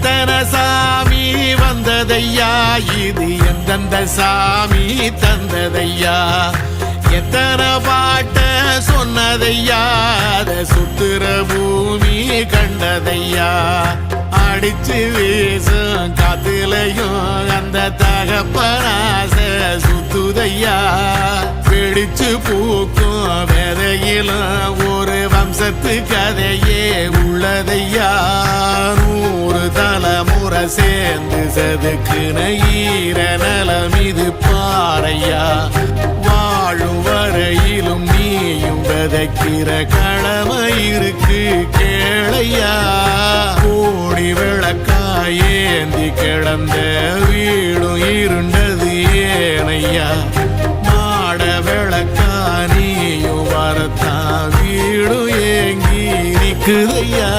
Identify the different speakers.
Speaker 1: எத்தனை சாமி வந்ததையா இது எந்தெந்த சாமி தந்ததையா எத்தனை பாட்ட சொன்னதையா அத சுத்துற பூமி கண்டதையா அடிச்சு வீசும் காத்துலையும் அந்த தகப்பனாச சுத்துதையா பிடிச்சு பூக்கும் விதையிலும் ஒரு வம்சத்து கதையே உள்ளதையா 100 தலைமுறை சேர்ந்து செதுக்குன ஈர நலம் இது பாறையா வாழும் வரையிலும் நீயும் விதைக்கிற கடமை இருக்கு கேளையா கோடி விளக்காயேந்தி கிடந்த வீடும் இருண்டது ஏனையா மாட விளக்கா நீயும் வரத்தான் வீடும் ஏங்கி நிக்குதையா